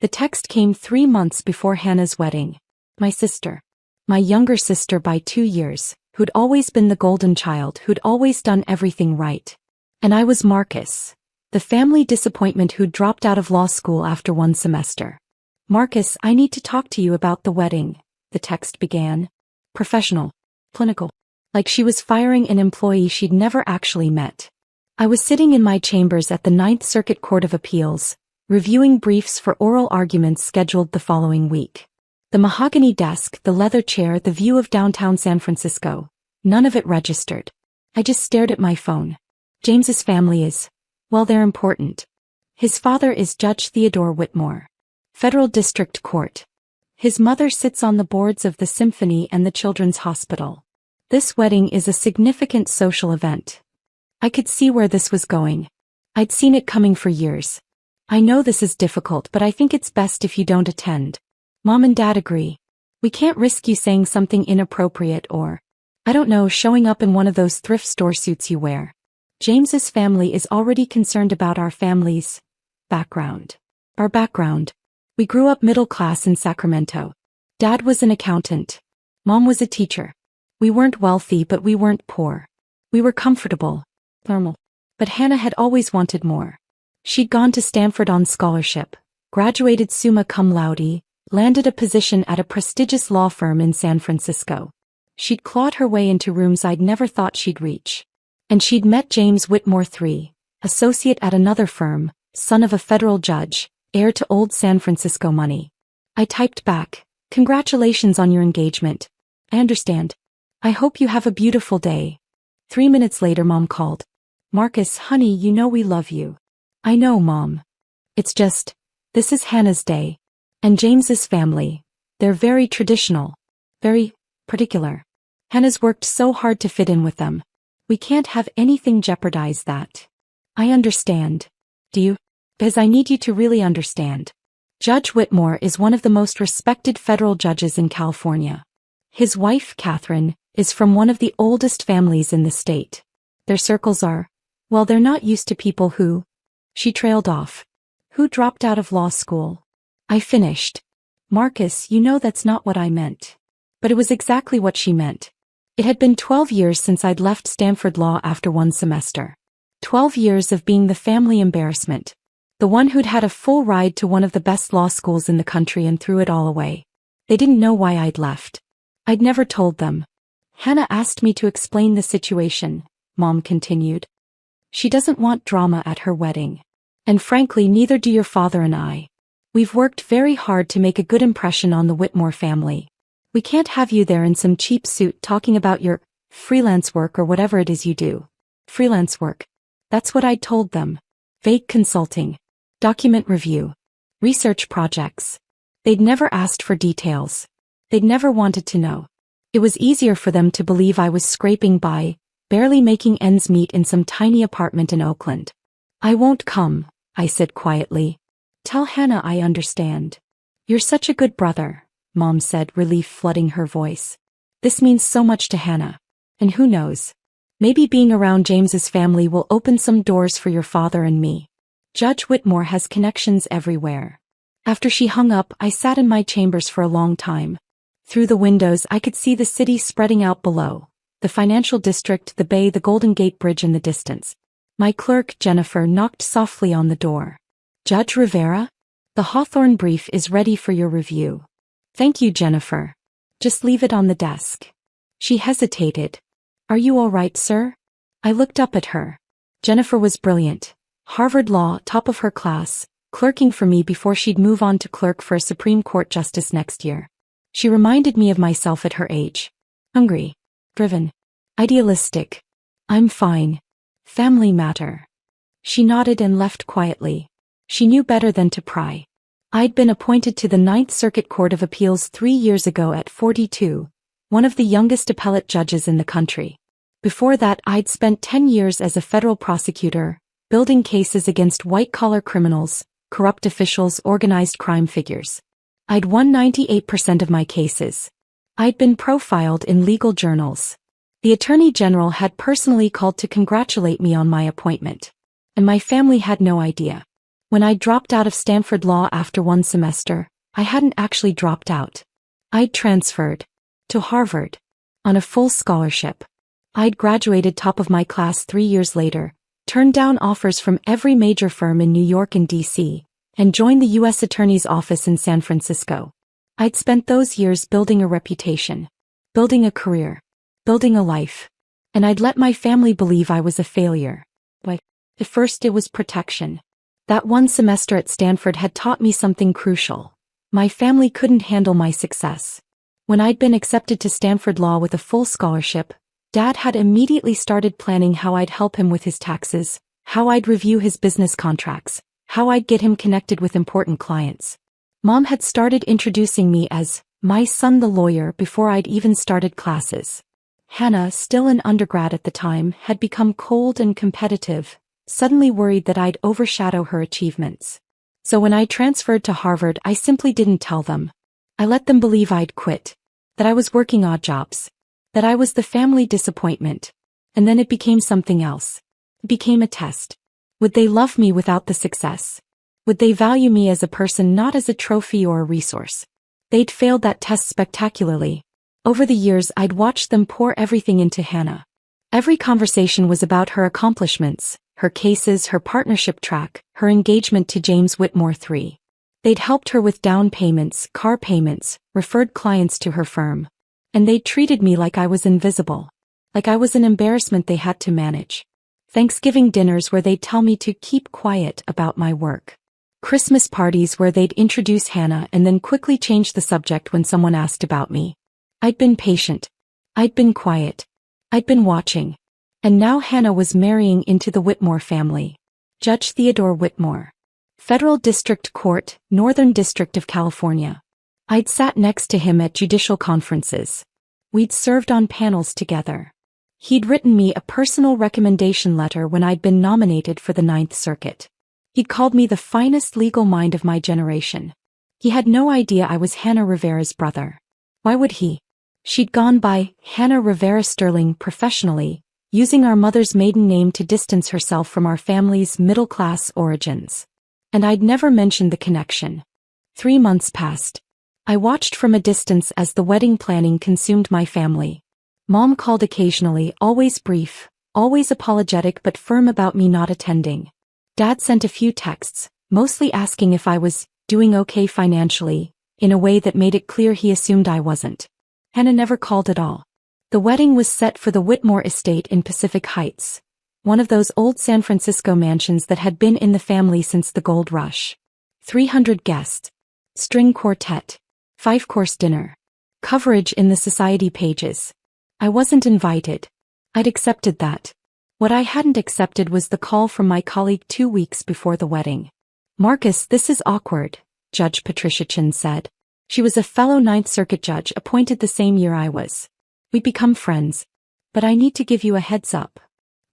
The text came 3 months before Hannah's wedding. My sister. My younger sister by 2 years, who'd always been the golden child, who'd always done everything right. And I was Marcus, the family disappointment who'd dropped out of law school after 1 semester. Marcus, I need to talk to you about the wedding, the text began. Professional. Clinical. Like she was firing an employee she'd never actually met. I was sitting in my chambers at the Ninth Circuit Court of Appeals, reviewing briefs for oral arguments scheduled the following week. The mahogany desk, the leather chair, the view of downtown San Francisco. None of it registered. I just stared at my phone. James's family is, well, they're important. His father is Judge Theodore Whitmore. Federal District Court. His mother sits on the boards of the Symphony and the Children's Hospital. This wedding is a significant social event. I could see where this was going. I'd seen it coming for years. I know this is difficult, but I think it's best if you don't attend. Mom and Dad agree. We can't risk you saying something inappropriate or, I don't know, showing up in one of those thrift store suits you wear. James's family is already concerned about our family's background. Our background. We grew up middle class in Sacramento. Dad was an accountant. Mom was a teacher. We weren't wealthy, but we weren't poor. We were comfortable. Normal. But Hannah had always wanted more. She'd gone to Stanford on scholarship, graduated summa cum laude, landed a position at a prestigious law firm in San Francisco. She'd clawed her way into rooms I'd never thought she'd reach. And she'd met James Whitmore III, associate at another firm, son of a federal judge, heir to old San Francisco money. I typed back, "Congratulations on your engagement. I understand. I hope you have a beautiful day." 3 minutes later Mom called. "Marcus, honey, you know we love you." "I know, Mom. It's just, this is Hannah's day. And James's family, they're very traditional. Very particular. Hannah's worked so hard to fit in with them. We can't have anything jeopardize that." "I understand. Do you? Because I need you to really understand. Judge Whitmore is one of the most respected federal judges in California. His wife, Catherine, is from one of the oldest families in the state. Their circles are, well, they're not used to people who..." She trailed off. "Who dropped out of law school." I finished. "Marcus, you know that's not what I meant." But it was exactly what she meant. It had been 12 years since I'd left Stanford Law after 1 semester. 12 years of being the family embarrassment. The one who'd had a full ride to one of the best law schools in the country and threw it all away. They didn't know why I'd left. I'd never told them. "Hannah asked me to explain the situation," Mom continued. "She doesn't want drama at her wedding. And frankly, neither do your father and I. We've worked very hard to make a good impression on the Whitmore family. We can't have you there in some cheap suit talking about your freelance work or whatever it is you do." Freelance work. That's what I'd told them. Vague consulting. Document review. Research projects. They'd never asked for details. They'd never wanted to know. It was easier for them to believe I was scraping by, barely making ends meet in some tiny apartment in Oakland. "I won't come," I said quietly. "Tell Hannah I understand." "You're such a good brother," Mom said, relief flooding her voice. "This means so much to Hannah. And who knows? Maybe being around James's family will open some doors for your father and me. Judge Whitmore has connections everywhere." After she hung up, I sat in my chambers for a long time. Through the windows I could see the city spreading out below, the financial district, the bay, the Golden Gate Bridge in the distance. My clerk, Jennifer, knocked softly on the door. "Judge Rivera? The Hawthorne brief is ready for your review." "Thank you, Jennifer. Just leave it on the desk." She hesitated. "Are you all right, sir?" I looked up at her. Jennifer was brilliant. Harvard Law, top of her class, clerking for me before she'd move on to clerk for a Supreme Court justice next year. She reminded me of myself at her age. Hungry. Driven. Idealistic. "I'm fine. Family matter." She nodded and left quietly. She knew better than to pry. I'd been appointed to the Ninth Circuit Court of Appeals 3 years ago at 42, one of the youngest appellate judges in the country. Before that, I'd spent 10 years as a federal prosecutor, building cases against white-collar criminals, corrupt officials, organized crime figures. I'd won 98% of my cases. I'd been profiled in legal journals. The Attorney General had personally called to congratulate me on my appointment. And my family had no idea. When I dropped out of Stanford Law after one semester, I hadn't actually dropped out. I'd transferred to Harvard on a full scholarship. I'd graduated top of my class 3 years later, turned down offers from every major firm in New York and D.C., and joined the U.S. Attorney's Office in San Francisco. I'd spent those years building a reputation, building a career, building a life, and I'd let my family believe I was a failure. But at first it was protection. That one semester at Stanford had taught me something crucial. My family couldn't handle my success. When I'd been accepted to Stanford Law with a full scholarship, Dad had immediately started planning how I'd help him with his taxes, how I'd review his business contracts, how I'd get him connected with important clients. Mom had started introducing me as my son the lawyer before I'd even started classes. Hannah, still an undergrad at the time, had become cold and competitive, suddenly worried that I'd overshadow her achievements. So when I transferred to Harvard, I simply didn't tell them. I let them believe I'd quit, that I was working odd jobs, that I was the family disappointment. And then it became something else. It became a test. Would they love me without the success? Would they value me as a person, not as a trophy or a resource? They'd failed that test spectacularly. Over the years, I'd watched them pour everything into Hannah. Every conversation was about her accomplishments, her cases, her partnership track, her engagement to James Whitmore III. They'd helped her with down payments, car payments, referred clients to her firm. And they'd treated me like I was invisible. Like I was an embarrassment they had to manage. Thanksgiving dinners where they'd tell me to keep quiet about my work. Christmas parties where they'd introduce Hannah and then quickly change the subject when someone asked about me. I'd been patient. I'd been quiet. I'd been watching. And now Hannah was marrying into the Whitmore family. Judge Theodore Whitmore. Federal District Court, Northern District of California. I'd sat next to him at judicial conferences. We'd served on panels together. He'd written me a personal recommendation letter when I'd been nominated for the Ninth Circuit. He'd called me the finest legal mind of my generation. He had no idea I was Hannah Rivera's brother. Why would he? She'd gone by Hannah Rivera Sterling professionally, using our mother's maiden name to distance herself from our family's middle-class origins. And I'd never mentioned the connection. 3 months passed. I watched from a distance as the wedding planning consumed my family. Mom called occasionally, always brief, always apologetic but firm about me not attending. Dad sent a few texts, mostly asking if I was doing okay financially, in a way that made it clear he assumed I wasn't. Hannah never called at all. The wedding was set for the Whitmore estate in Pacific Heights, one of those old San Francisco mansions that had been in the family since the gold rush. 300 guests. String quartet. 5-course dinner. Coverage in the society pages. I wasn't invited. I'd accepted that. What I hadn't accepted was the call from my colleague 2 weeks before the wedding. "Marcus, this is awkward," Judge Patricia Chin said. She was a fellow Ninth Circuit judge appointed the same year I was. "We'd become friends. But I need to give you a heads up."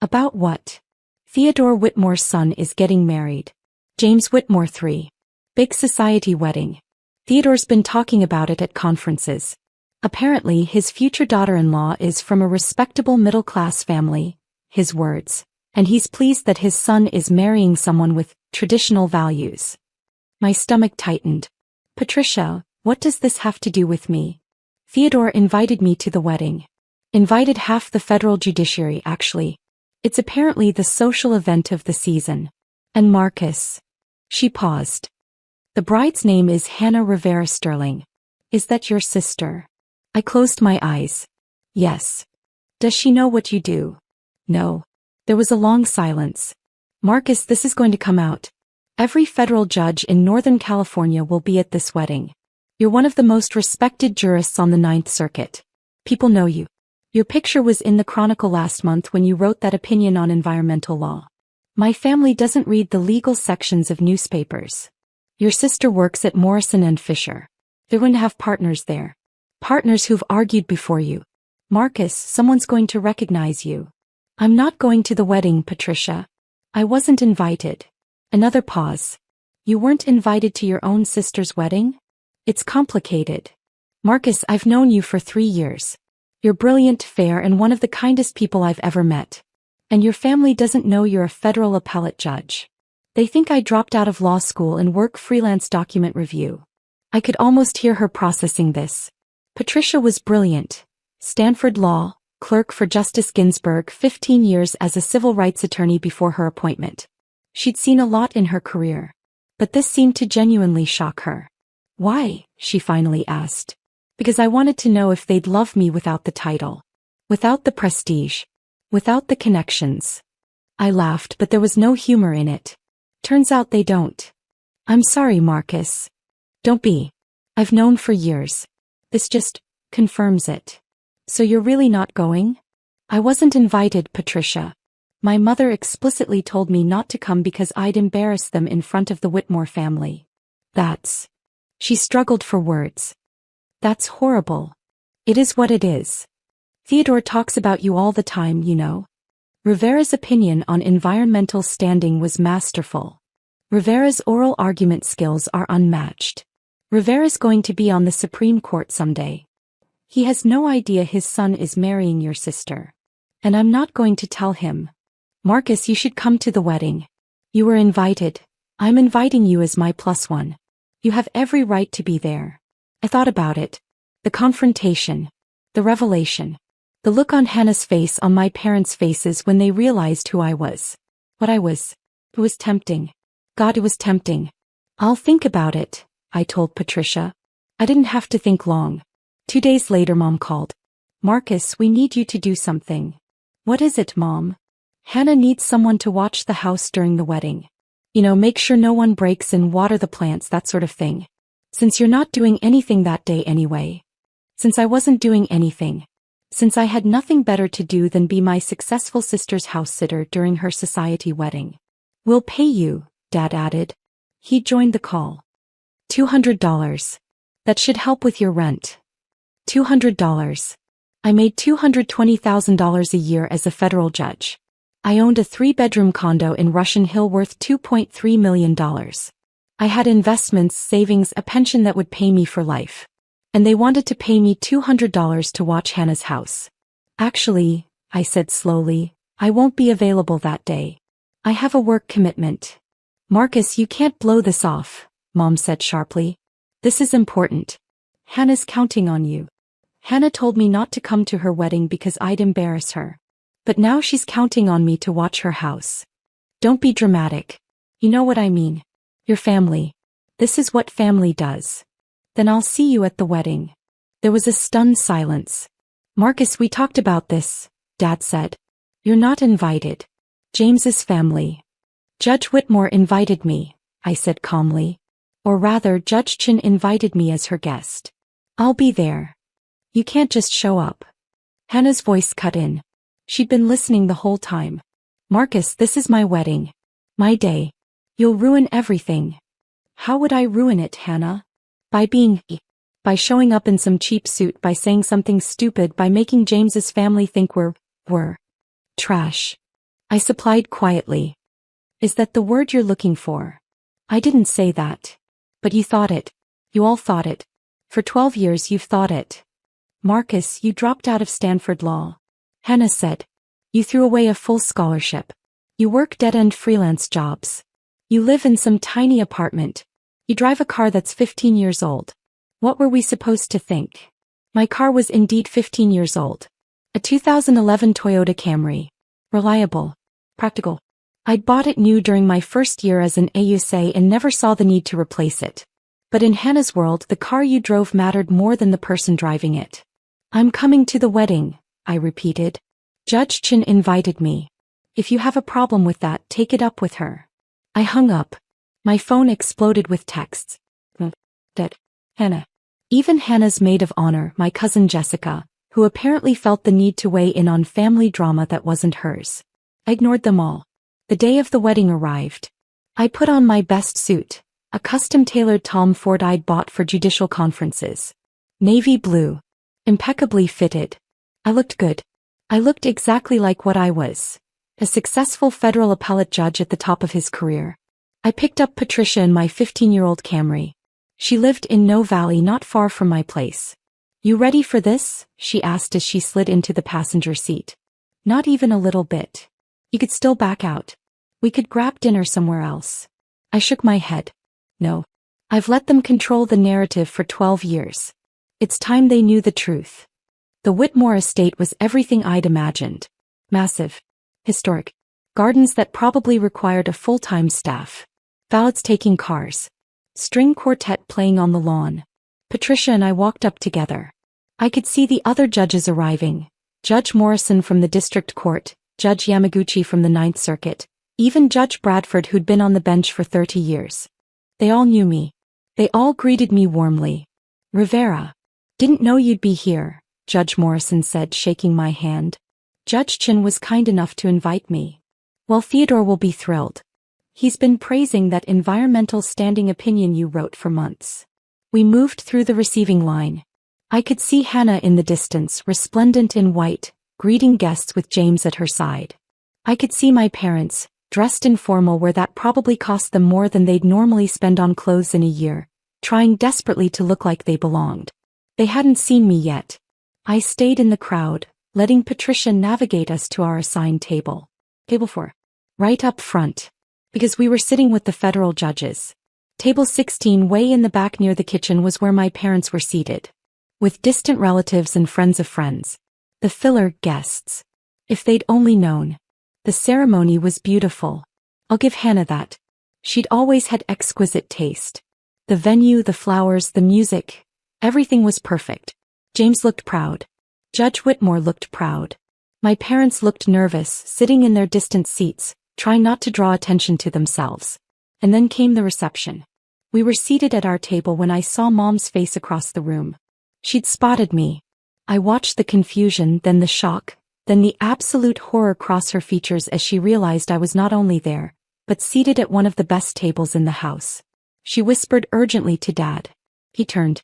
"About what?" "Theodore Whitmore's son is getting married. James Whitmore III. Big society wedding. Theodore's been talking about it at conferences. Apparently his future daughter-in-law is from a respectable middle-class family, his words, and he's pleased that his son is marrying someone with traditional values." My stomach tightened. "Patricia, what does this have to do with me?" "Theodore invited me to the wedding. Invited half the federal judiciary, actually. It's apparently the social event of the season. And Marcus." She paused. "The bride's name is Hannah Rivera Sterling. Is that your sister?" I closed my eyes. "Yes." "Does she know what you do?" "No." There was a long silence. "Marcus, this is going to come out. Every federal judge in Northern California will be at this wedding. You're one of the most respected jurists on the Ninth Circuit. People know you. Your picture was in the Chronicle last month when you wrote that opinion on environmental law. My family doesn't read the legal sections of newspapers. Your sister works at Morrison and Fisher. They're going to have partners there. Partners who've argued before you. Marcus, someone's going to recognize you." "I'm not going to the wedding, Patricia. I wasn't invited." Another pause. "You weren't invited to your own sister's wedding? It's complicated. Marcus, I've known you for 3 years. You're brilliant, fair, and one of the kindest people I've ever met. And your family doesn't know you're a federal appellate judge. They think I dropped out of law school and work freelance document review. I could almost hear her processing this. Patricia was brilliant. Stanford Law, clerk for Justice Ginsburg, 15 years as a civil rights attorney before her appointment. She'd seen a lot in her career. But this seemed to genuinely shock her. Why? She finally asked. Because I wanted to know if they'd love me without the title. Without the prestige. Without the connections. I laughed, but there was no humor in it. Turns out they don't. I'm sorry, Marcus. Don't be. I've known for years. This just confirms it. So you're really not going? I wasn't invited, Patricia. My mother explicitly told me not to come because I'd embarrass them in front of the Whitmore family. That's... She struggled for words. That's horrible. It is what it is. Theodore talks about you all the time, you know. Rivera's opinion on environmental standing was masterful. Rivera's oral argument skills are unmatched. Rivera's going to be on the Supreme Court someday. He has no idea his son is marrying your sister. And I'm not going to tell him. Marcus, you should come to the wedding. You were invited. I'm inviting you as my +1. You have every right to be there. I thought about it. The confrontation. The revelation. The look on Hannah's face, on my parents' faces when they realized who I was. What I was. It was tempting. God, it was tempting. I'll think about it, I told Patricia. I didn't have to think long. 2 days later, Mom called. Marcus, we need you to do something. What is it, Mom? Hannah needs someone to watch the house during the wedding. You know, make sure no one breaks in, water the plants, that sort of thing. Since you're not doing anything that day anyway. Since I wasn't doing anything. Since I had nothing better to do than be my successful sister's house sitter during her society wedding. We'll pay you, Dad added. He joined the call. $200. That should help with your rent. $200. I made $220,000 a year as a federal judge. I owned a 3-bedroom condo in Russian Hill worth $2.3 million. I had investments, savings, a pension that would pay me for life. And they wanted to pay me $200 to watch Hannah's house. Actually, I said slowly, I won't be available that day. I have a work commitment. Marcus, you can't blow this off, Mom said sharply. This is important. Hannah's counting on you. Hannah told me not to come to her wedding because I'd embarrass her. But now she's counting on me to watch her house. Don't be dramatic. You know what I mean. Your family. This is what family does. Then I'll see you at the wedding. There was a stunned silence. Marcus, we talked about this, Dad said. You're not invited. James's family. Judge Whitmore invited me, I said calmly. Or rather, Judge Chin invited me as her guest. I'll be there. You can't just show up. Hannah's voice cut in. She'd been listening the whole time. Marcus, this is my wedding. My day. You'll ruin everything. How would I ruin it, Hannah? By showing up in some cheap suit, by saying something stupid, by making James's family think we're trash. I supplied quietly. Is that the word you're looking for? I didn't say that. But you thought it. You all thought it. For 12 years you've thought it. Marcus, you dropped out of Stanford Law. Hannah said. You threw away a full scholarship. You work dead-end freelance jobs. You live in some tiny apartment. You drive a car that's 15 years old. What were we supposed to think? My car was indeed 15 years old. A 2011 Toyota Camry. Reliable. Practical. I'd bought it new during my first year as an AUSA and never saw the need to replace it. But in Hannah's world, the car you drove mattered more than the person driving it. I'm coming to the wedding, I repeated. Judge Chin invited me. If you have a problem with that, take it up with her. I hung up. My phone exploded with texts. Dead. Hannah. Even Hannah's maid of honor, my cousin Jessica, who apparently felt the need to weigh in on family drama that wasn't hers. I ignored them all. The day of the wedding arrived. I put on my best suit, a custom-tailored Tom Ford I'd bought for judicial conferences. Navy blue. Impeccably fitted. I looked good. I looked exactly like what I was. A successful federal appellate judge at the top of his career. I picked up Patricia in my 15-year-old Camry. She lived in No Valley, not far from my place. You ready for this? She asked as she slid into the passenger seat. Not even a little bit. You could still back out. We could grab dinner somewhere else. I shook my head. No. I've let them control the narrative for 12 years. It's time they knew the truth. The Whitmore estate was everything I'd imagined. Massive. Historic. Gardens that probably required a full-time staff. Valets-taking cars. String quartet playing on the lawn. Patricia and I walked up together. I could see the other judges arriving. Judge Morrison from the district court, Judge Yamaguchi from the Ninth Circuit, even Judge Bradford who'd been on the bench for 30 years. They all knew me. They all greeted me warmly. Rivera. Didn't know you'd be here, Judge Morrison said, shaking my hand. Judge Chin was kind enough to invite me. Well, Theodore will be thrilled. He's been praising that environmental standing opinion you wrote for months. We moved through the receiving line. I could see Hannah in the distance, resplendent in white, greeting guests with James at her side. I could see my parents, dressed in formal where that probably cost them more than they'd normally spend on clothes in a year, trying desperately to look like they belonged. They hadn't seen me yet. I stayed in the crowd, letting Patricia navigate us to our assigned table. Table 4. Right up front. Because we were sitting with the federal judges. Table 16 way in the back near the kitchen was where my parents were seated. With distant relatives and friends of friends. The filler guests. If they'd only known. The ceremony was beautiful. I'll give Hannah that. She'd always had exquisite taste. The venue, the flowers, the music. Everything was perfect. James looked proud. Judge Whitmore looked proud. My parents looked nervous, sitting in their distant seats, trying not to draw attention to themselves. And then came the reception. We were seated at our table when I saw Mom's face across the room. She'd spotted me. I watched the confusion, then the shock, then the absolute horror cross her features as she realized I was not only there, but seated at one of the best tables in the house. She whispered urgently to Dad. He turned.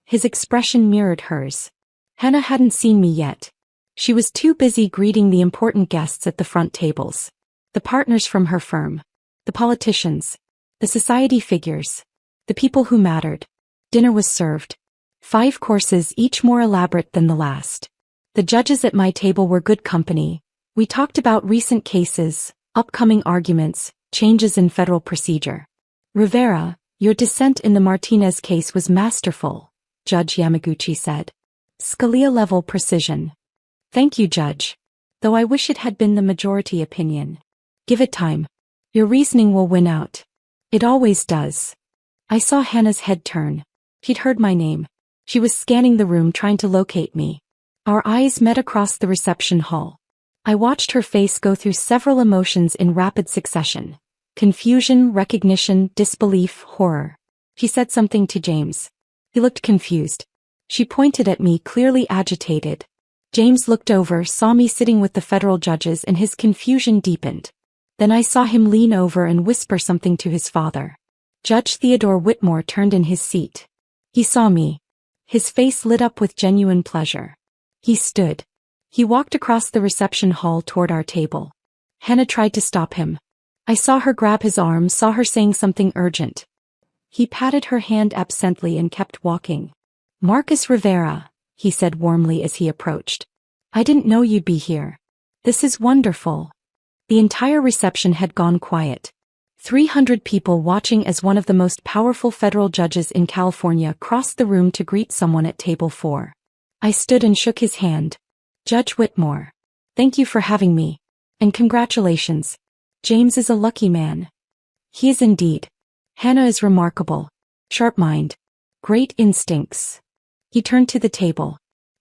His expression mirrored hers. Hannah hadn't seen me yet. She was too busy greeting the important guests at the front tables. The partners from her firm. The politicians. The society figures. The people who mattered. Dinner was served. 5 courses, each more elaborate than the last. The judges at my table were good company. We talked about recent cases, upcoming arguments, changes in federal procedure. Rivera, your dissent in the Martinez case was masterful, Judge Yamaguchi said. Scalia-level precision. Thank you, Judge. Though I wish it had been the majority opinion. Give it time. Your reasoning will win out. It always does. I saw Hannah's head turn. She'd heard my name. She was scanning the room trying to locate me. Our eyes met across the reception hall. I watched her face go through several emotions in rapid succession. Confusion, recognition, disbelief, horror. She said something to James. He looked confused. She pointed at me, clearly agitated. James looked over, saw me sitting with the federal judges, and his confusion deepened. Then I saw him lean over and whisper something to his father. Judge Theodore Whitmore turned in his seat. He saw me. His face lit up with genuine pleasure. He stood. He walked across the reception hall toward our table. Hannah tried to stop him. I saw her grab his arm, saw her saying something urgent. He patted her hand absently and kept walking. Marcus Rivera, he said warmly as he approached. I didn't know you'd be here. This is wonderful. The entire reception had gone quiet. 300 people watching as one of the most powerful federal judges in California crossed the room to greet someone at table 4. I stood and shook his hand. Judge Whitmore. Thank you for having me. And congratulations. James is a lucky man. He is indeed. Hannah is remarkable. Sharp mind. Great instincts. He turned to the table.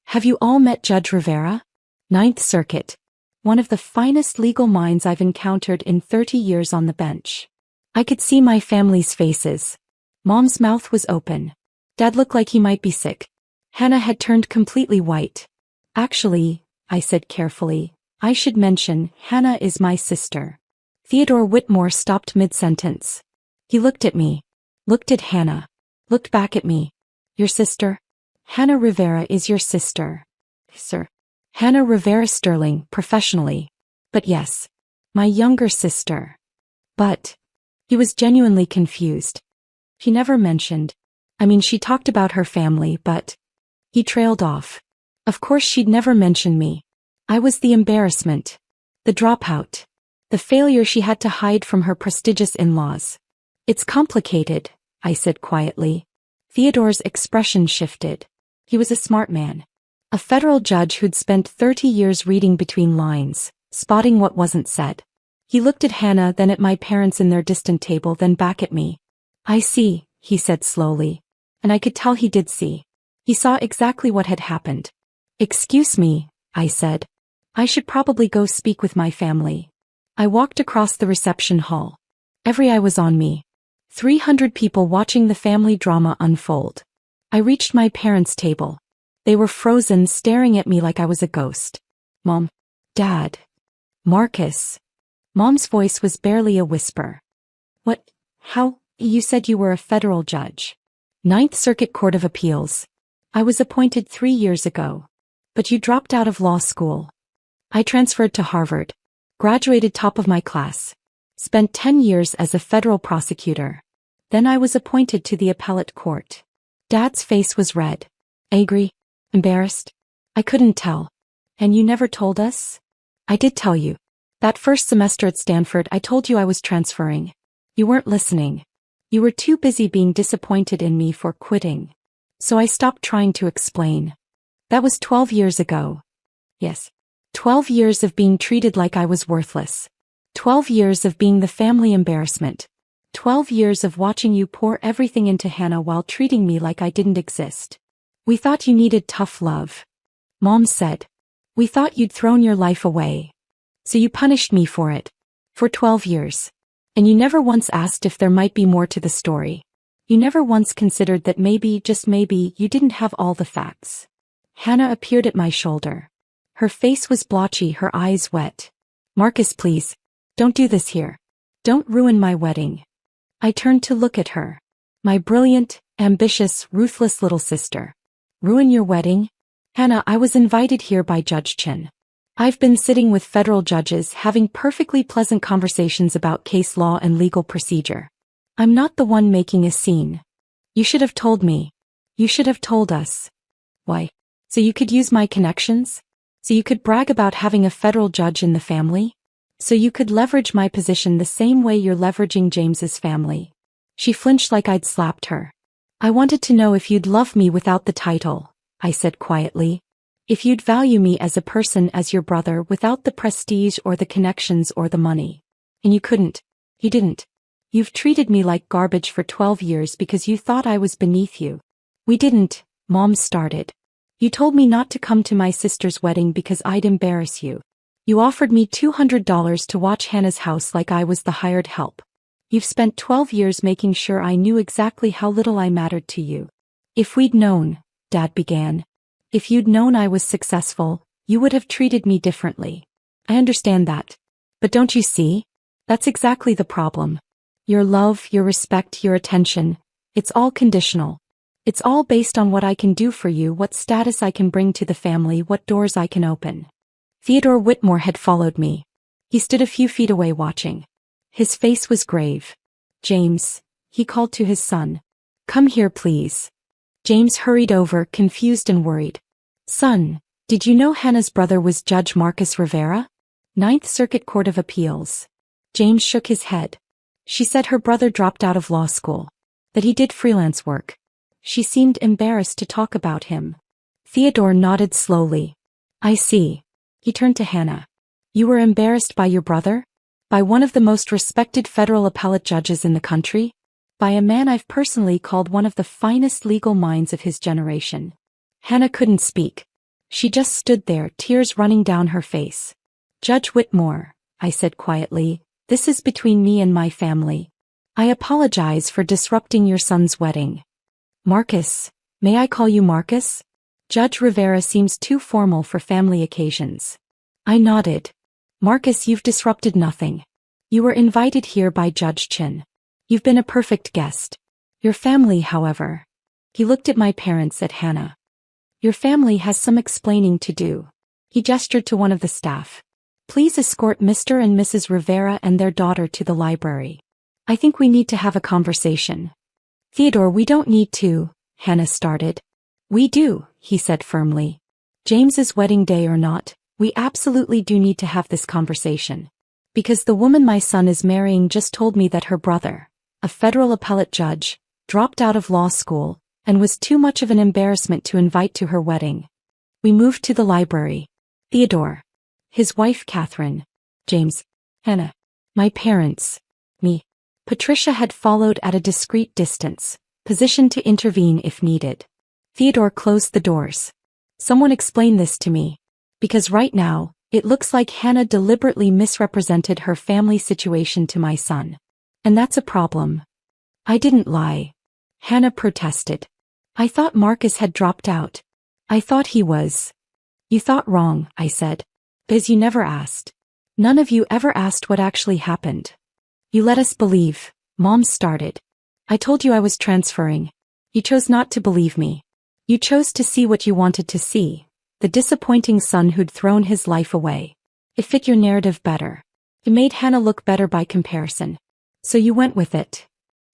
Have you all met Judge Rivera? Ninth Circuit. One of the finest legal minds I've encountered in 30 years on the bench. I could see my family's faces. Mom's mouth was open. Dad looked like he might be sick. Hannah had turned completely white. Actually, I said carefully, I should mention, Hannah is my sister. Theodore Whitmore stopped mid-sentence. He looked at me. Looked at Hannah. Looked back at me. Your sister? Hannah Rivera is your sister. Sir. Hannah Rivera Sterling, professionally. But yes. My younger sister. But. He was genuinely confused. She never mentioned. She talked about her family, but. He trailed off. Of course she'd never mention me. I was the embarrassment. The dropout. The failure she had to hide from her prestigious in-laws. It's complicated, I said quietly. Theodore's expression shifted. He was a smart man. A federal judge who'd spent 30 years reading between lines, spotting what wasn't said. He looked at Hannah, then at my parents in their distant table, then back at me. I see, he said slowly. And I could tell he did see. He saw exactly what had happened. Excuse me, I said. I should probably go speak with my family. I walked across the reception hall. Every eye was on me. 300 people watching the family drama unfold. I reached my parents' table. They were frozen, staring at me like I was a ghost. Mom. Dad. Marcus. Mom's voice was barely a whisper. What? How? You said you were a federal judge. Ninth Circuit Court of Appeals. I was appointed 3 years ago. But you dropped out of law school. I transferred to Harvard. Graduated top of my class. Spent 10 years as a federal prosecutor. Then I was appointed to the appellate court. Dad's face was red. Angry? Embarrassed? I couldn't tell. And you never told us? I did tell you. That first semester at Stanford, I told you I was transferring. You weren't listening. You were too busy being disappointed in me for quitting. So I stopped trying to explain. That was 12 years ago. Yes. 12 years of being treated like I was worthless. 12 years of being the family embarrassment. 12 years of watching you pour everything into Hannah while treating me like I didn't exist. We thought you needed tough love. Mom said. We thought you'd thrown your life away. So you punished me for it. For 12 years. And you never once asked if there might be more to the story. You never once considered that maybe, just maybe, you didn't have all the facts. Hannah appeared at my shoulder. Her face was blotchy, her eyes wet. Marcus, please. Don't do this here. Don't ruin my wedding. I turned to look at her. My brilliant, ambitious, ruthless little sister. Ruin your wedding? Hannah, I was invited here by Judge Chin. I've been sitting with federal judges having perfectly pleasant conversations about case law and legal procedure. I'm not the one making a scene. You should have told me. You should have told us. Why? So you could use my connections? So you could brag about having a federal judge in the family? So you could leverage my position the same way you're leveraging James's family. She flinched like I'd slapped her. I wanted to know if you'd love me without the title, I said quietly. If you'd value me as a person, as your brother, without the prestige or the connections or the money. And you couldn't. You didn't. You've treated me like garbage for 12 years because you thought I was beneath you. We didn't, Mom started. You told me not to come to my sister's wedding because I'd embarrass you. You offered me $200 to watch Hannah's house like I was the hired help. You've spent 12 years making sure I knew exactly how little I mattered to you. If we'd known, Dad began. If you'd known I was successful, you would have treated me differently. I understand that. But don't you see? That's exactly the problem. Your love, your respect, your attention, it's all conditional. It's all based on what I can do for you, what status I can bring to the family, what doors I can open. Theodore Whitmore had followed me. He stood a few feet away watching. His face was grave. James, he called to his son. Come here, please. James hurried over, confused and worried. Son, did you know Hannah's brother was Judge Marcus Rivera? Ninth Circuit Court of Appeals. James shook his head. She said her brother dropped out of law school. That he did freelance work. She seemed embarrassed to talk about him. Theodore nodded slowly. I see. He turned to Hannah. You were embarrassed by your brother? By one of the most respected federal appellate judges in the country? By a man I've personally called one of the finest legal minds of his generation. Hannah couldn't speak. She just stood there, tears running down her face. Judge Whitmore, I said quietly, this is between me and my family. I apologize for disrupting your son's wedding. Marcus, may I call you Marcus? Judge Rivera seems too formal for family occasions. I nodded. Marcus, you've disrupted nothing. You were invited here by Judge Chin. You've been a perfect guest. Your family, however. He looked at my parents, at Hannah. Your family has some explaining to do. He gestured to one of the staff. Please escort Mr. and Mrs. Rivera and their daughter to the library. I think we need to have a conversation. Theodore, we don't need to, Hannah started. We do, he said firmly. James's wedding day or not, we absolutely do need to have this conversation. Because the woman my son is marrying just told me that her brother, a federal appellate judge, dropped out of law school and was too much of an embarrassment to invite to her wedding. We moved to the library. Theodore, his wife Catherine, James, Hannah, my parents, me. Patricia had followed at a discreet distance, positioned to intervene if needed. Theodore closed the doors. Someone explain this to me. Because right now, it looks like Hannah deliberately misrepresented her family situation to my son. And that's a problem. I didn't lie. Hannah protested. I thought Marcus had dropped out. I thought he was. You thought wrong, I said. Because you never asked. None of you ever asked what actually happened. You let us believe, Mom started. I told you I was transferring. You chose not to believe me. You chose to see what you wanted to see, the disappointing son who'd thrown his life away. It fit your narrative better. It made Hannah look better by comparison. So you went with it.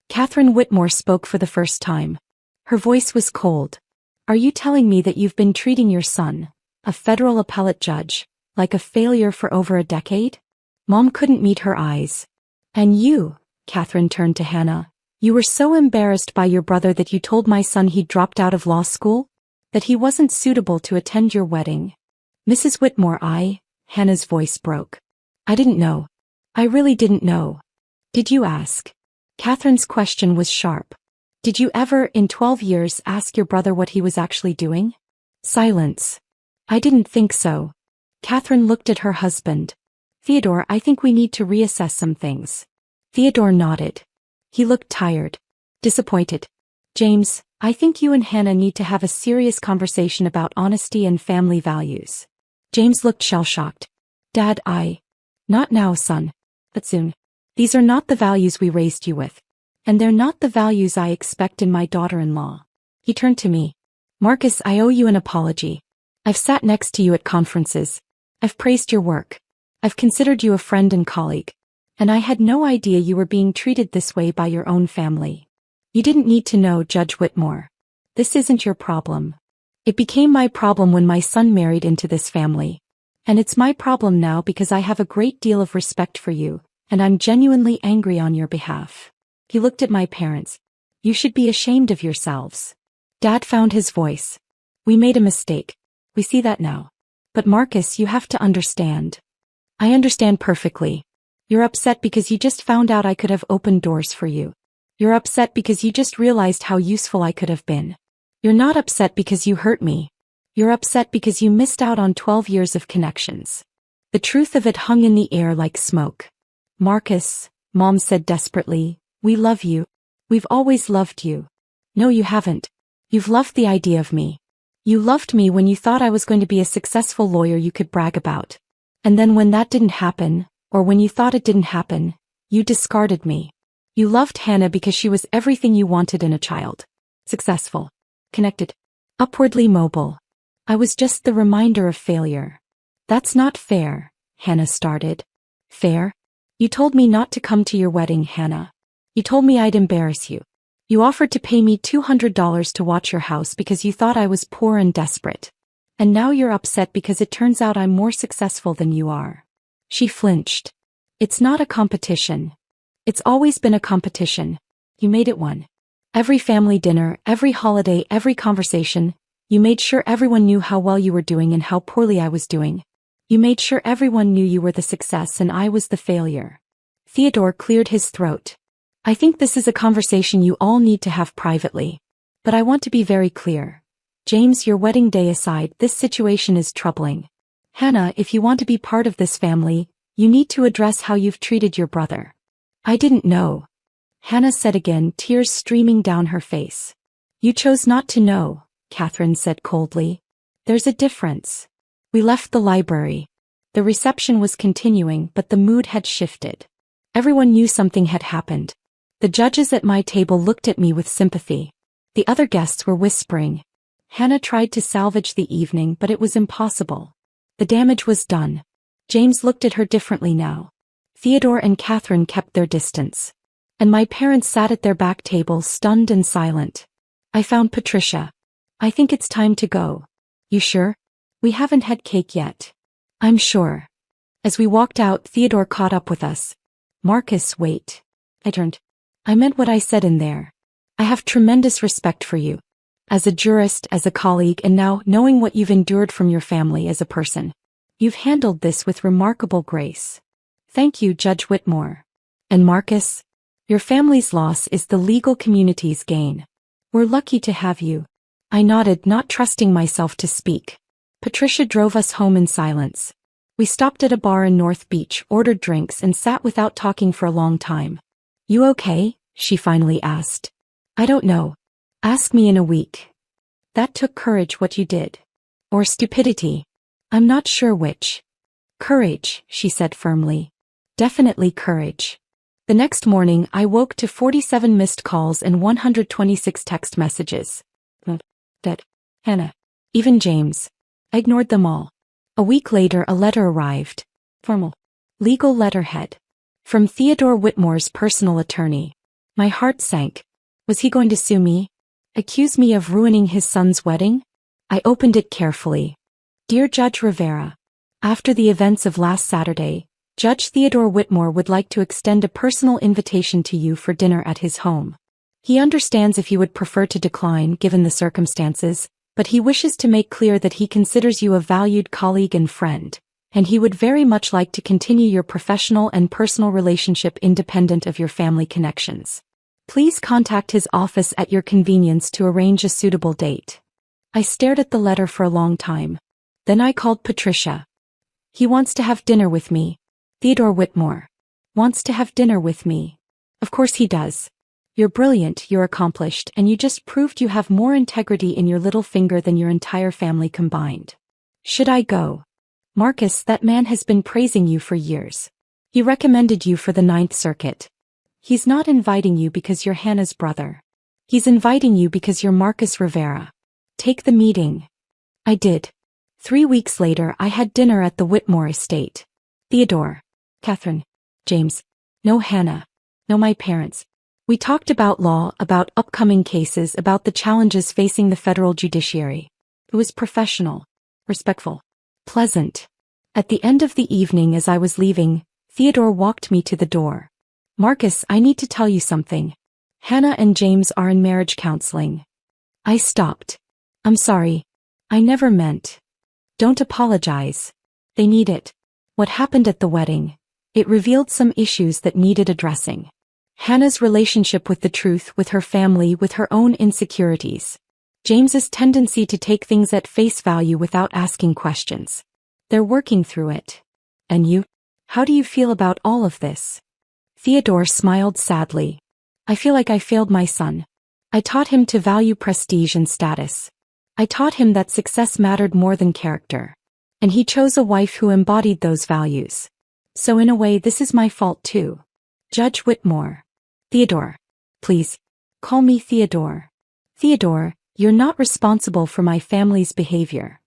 Catherine Whitmore spoke for the first time. Her voice was cold. Are you telling me that you've been treating your son, a federal appellate judge, like a failure for over a decade? Mom couldn't meet her eyes. And you, Catherine turned to Hannah, you were so embarrassed by your brother that you told my son he'd dropped out of law school? That he wasn't suitable to attend your wedding? Mrs. Whitmore, Hannah's voice broke. I didn't know. I really didn't know. Did you ask? Catherine's question was sharp. Did you ever, in 12 years, ask your brother what he was actually doing? Silence. I didn't think so. Catherine looked at her husband. Theodore, I think we need to reassess some things. Theodore nodded. He looked tired. Disappointed. James, I think you and Hannah need to have a serious conversation about honesty and family values. James looked shell-shocked. Dad, Not now, son. But soon. These are not the values we raised you with. And they're not the values I expect in my daughter-in-law. He turned to me. Marcus, I owe you an apology. I've sat next to you at conferences. I've praised your work. I've considered you a friend and colleague. And I had no idea you were being treated this way by your own family. You didn't need to know, Judge Whitmore. This isn't your problem. It became my problem when my son married into this family. And it's my problem now because I have a great deal of respect for you, and I'm genuinely angry on your behalf. He looked at my parents. You should be ashamed of yourselves. Dad found his voice. We made a mistake. We see that now. But Marcus, you have to understand. I understand perfectly. You're upset because you just found out I could have opened doors for you. You're upset because you just realized how useful I could have been. You're not upset because you hurt me. You're upset because you missed out on 12 years of connections. The truth of it hung in the air like smoke. Marcus, Mom said desperately, we love you. We've always loved you. No, you haven't. You've loved the idea of me. You loved me when you thought I was going to be a successful lawyer you could brag about. And then when that didn't happen, or when you thought it didn't happen, you discarded me. You loved Hannah because she was everything you wanted in a child. Successful. Connected. Upwardly mobile. I was just the reminder of failure. That's not fair, Hannah started. Fair? You told me not to come to your wedding, Hannah. You told me I'd embarrass you. You offered to pay me $200 to watch your house because you thought I was poor and desperate. And now you're upset because it turns out I'm more successful than you are. She flinched. It's not a competition. It's always been a competition. You made it one. Every family dinner, every holiday, every conversation, you made sure everyone knew how well you were doing and how poorly I was doing. You made sure everyone knew you were the success and I was the failure. Theodore cleared his throat. I think this is a conversation you all need to have privately. But I want to be very clear. James, your wedding day aside, this situation is troubling. Hannah, if you want to be part of this family, you need to address how you've treated your brother. I didn't know. Hannah said again, tears streaming down her face. You chose not to know, Catherine said coldly. There's a difference. We left the library. The reception was continuing, but the mood had shifted. Everyone knew something had happened. The judges at my table looked at me with sympathy. The other guests were whispering. Hannah tried to salvage the evening, but it was impossible. The damage was done. James looked at her differently now. Theodore and Catherine kept their distance. And my parents sat at their back table, stunned and silent. I found Patricia. I think it's time to go. You sure? We haven't had cake yet. I'm sure. As we walked out, Theodore caught up with us. Marcus, wait. I turned. I meant what I said in there. I have tremendous respect for you. As a jurist, as a colleague, and now, knowing what you've endured from your family as a person. You've handled this with remarkable grace. Thank you, Judge Whitmore. And Marcus? Your family's loss is the legal community's gain. We're lucky to have you. I nodded, not trusting myself to speak. Patricia drove us home in silence. We stopped at a bar in North Beach, ordered drinks, and sat without talking for a long time. You okay? She finally asked. I don't know. Ask me in a week. That took courage, what you did. Or stupidity. I'm not sure which. Courage, she said firmly. Definitely courage. The next morning, I woke to 47 missed calls and 126 text messages. Dead. Hannah. Even James. I ignored them all. A week later, a letter arrived. Formal. Legal letterhead. From Theodore Whitmore's personal attorney. My heart sank. Was he going to sue me? Accuse me of ruining his son's wedding? I opened it carefully. Dear Judge Rivera. After the events of last Saturday, Judge Theodore Whitmore would like to extend a personal invitation to you for dinner at his home. He understands if you would prefer to decline given the circumstances, but he wishes to make clear that he considers you a valued colleague and friend, and he would very much like to continue your professional and personal relationship independent of your family connections. Please contact his office at your convenience to arrange a suitable date. I stared at the letter for a long time. Then I called Patricia. He wants to have dinner with me. Theodore Whitmore. Wants to have dinner with me. Of course he does. You're brilliant, you're accomplished, and you just proved you have more integrity in your little finger than your entire family combined. Should I go? Marcus, that man has been praising you for years. He recommended you for the Ninth Circuit. He's not inviting you because you're Hannah's brother. He's inviting you because you're Marcus Rivera. Take the meeting. I did. 3 weeks later, I had dinner at the Whitmore estate. Theodore. Catherine. James. No Hannah. No my parents. We talked about law, about upcoming cases, about the challenges facing the federal judiciary. It was professional, respectful, pleasant. At the end of the evening as I was leaving, Theodore walked me to the door. Marcus, I need to tell you something. Hannah and James are in marriage counseling. I stopped. I'm sorry. I never meant. Don't apologize. They need it. What happened at the wedding? It revealed some issues that needed addressing. Hannah's relationship with the truth, with her family, with her own insecurities. James's tendency to take things at face value without asking questions. They're working through it. And you? How do you feel about all of this? Theodore smiled sadly. I feel like I failed my son. I taught him to value prestige and status. I taught him that success mattered more than character. And he chose a wife who embodied those values. So in a way, this is my fault too. Judge Whitmore. Theodore. Please. Call me Theodore. Theodore, you're not responsible for my family's behavior.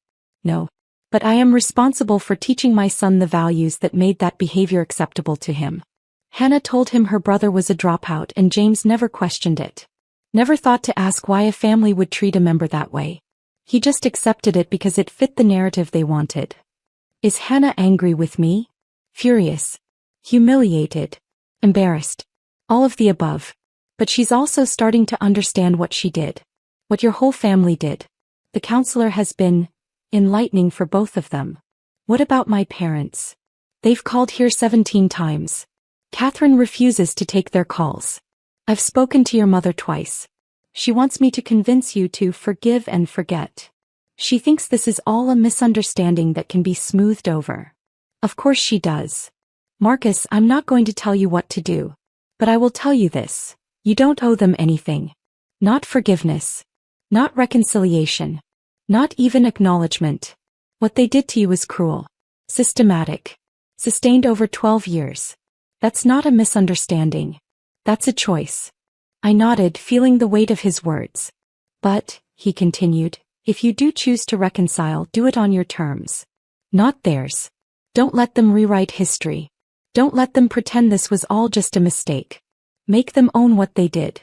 No. But I am responsible for teaching my son the values that made that behavior acceptable to him. Hannah told him her brother was a dropout and James never questioned it. Never thought to ask why a family would treat a member that way. He just accepted it because it fit the narrative they wanted. Is Hannah angry with me? Furious. Humiliated. Embarrassed. All of the above. But she's also starting to understand what she did. What your whole family did. The counselor has been enlightening for both of them. What about my parents? They've called here 17 times. Catherine refuses to take their calls. I've spoken to your mother twice. She wants me to convince you to forgive and forget. She thinks this is all a misunderstanding that can be smoothed over. Of course she does. Marcus, I'm not going to tell you what to do. But I will tell you this. You don't owe them anything. Not forgiveness. Not reconciliation. Not even acknowledgement. What they did to you is cruel. Systematic. Sustained over 12 years. That's not a misunderstanding. That's a choice. I nodded, feeling the weight of his words. But, he continued, if you do choose to reconcile, do it on your terms. Not theirs. Don't let them rewrite history. Don't let them pretend this was all just a mistake. Make them own what they did.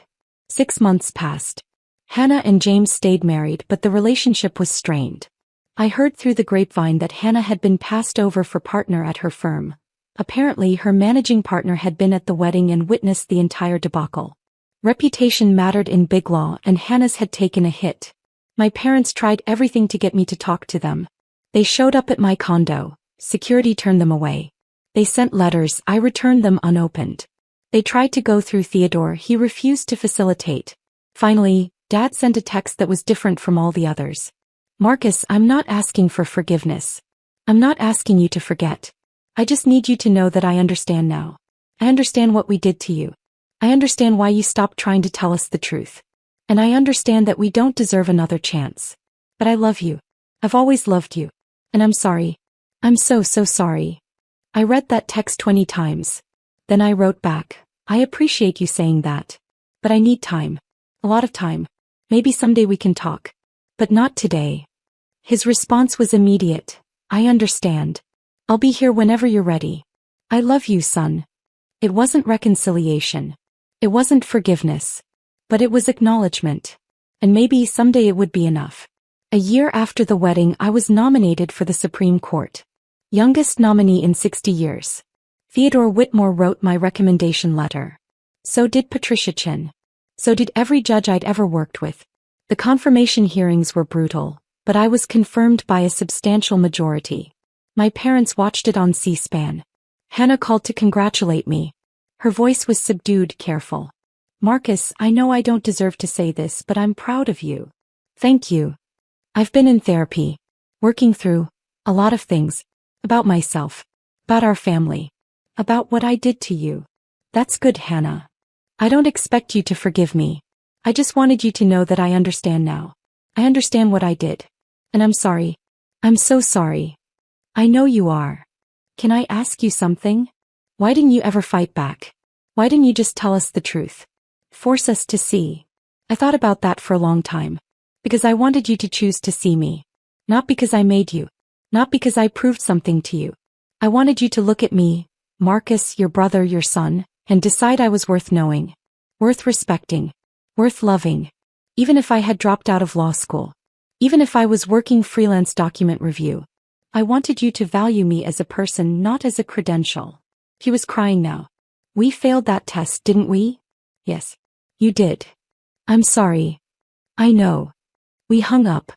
6 months passed. Hannah and James stayed married, but the relationship was strained. I heard through the grapevine that Hannah had been passed over for partner at her firm. Apparently her managing partner had been at the wedding and witnessed the entire debacle. Reputation mattered in big law and Hannah's had taken a hit. My parents tried everything to get me to talk to them. They showed up at my condo. Security turned them away. They sent letters, I returned them unopened. They tried to go through Theodore, he refused to facilitate. Finally, Dad sent a text that was different from all the others. Marcus, I'm not asking for forgiveness. I'm not asking you to forget. I just need you to know that I understand now. I understand what we did to you. I understand why you stopped trying to tell us the truth. And I understand that we don't deserve another chance. But I love you. I've always loved you. And I'm sorry. I'm so sorry. I read that text 20 times. Then I wrote back, I appreciate you saying that. But I need time. A lot of time. Maybe someday we can talk. But not today. His response was immediate. I understand. I'll be here whenever you're ready. I love you, son. It wasn't reconciliation. It wasn't forgiveness. But it was acknowledgement. And maybe someday it would be enough. A year after the wedding, I was nominated for the Supreme Court. Youngest nominee in 60 years. Theodore Whitmore wrote my recommendation letter. So did Patricia Chin. So did every judge I'd ever worked with. The confirmation hearings were brutal, but I was confirmed by a substantial majority. My parents watched it on C-SPAN. Hannah called to congratulate me. Her voice was subdued, careful. Marcus, I know I don't deserve to say this, but I'm proud of you. Thank you. I've been in therapy, working through a lot of things. About myself. About our family. About what I did to you. That's good, Hannah. I don't expect you to forgive me. I just wanted you to know that I understand now. I understand what I did. And I'm sorry. I'm so sorry. I know you are. Can I ask you something? Why didn't you ever fight back? Why didn't you just tell us the truth? Force us to see. I thought about that for a long time. Because I wanted you to choose to see me. Not because I made you. Not because I proved something to you. I wanted you to look at me, Marcus, your brother, your son, and decide I was worth knowing. Worth respecting. Worth loving. Even if I had dropped out of law school. Even if I was working freelance document review. I wanted you to value me as a person, not as a credential. He was crying now. We failed that test, didn't we? Yes. You did. I'm sorry. I know. We hung up.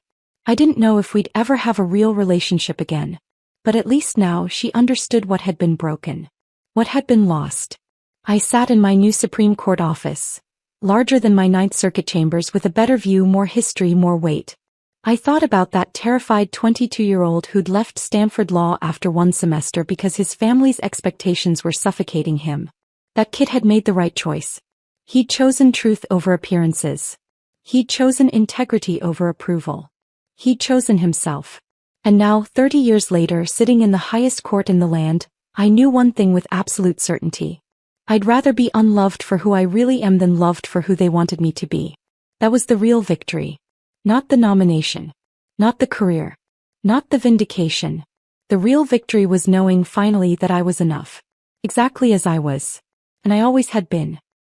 I didn't know if we'd ever have a real relationship again. But at least now she understood what had been broken. What had been lost. I sat in my new Supreme Court office. Larger than my Ninth Circuit chambers with a better view, more history, more weight. I thought about that terrified 22-year-old who'd left Stanford Law after one semester because his family's expectations were suffocating him. That kid had made the right choice. He'd chosen truth over appearances. He'd chosen integrity over approval. He'd chosen himself. And now, 30 years later, sitting in the highest court in the land, I knew one thing with absolute certainty. I'd rather be unloved for who I really am than loved for who they wanted me to be. That was the real victory. Not the nomination. Not the career. Not the vindication. The real victory was knowing finally that I was enough. Exactly as I was. And I always had been.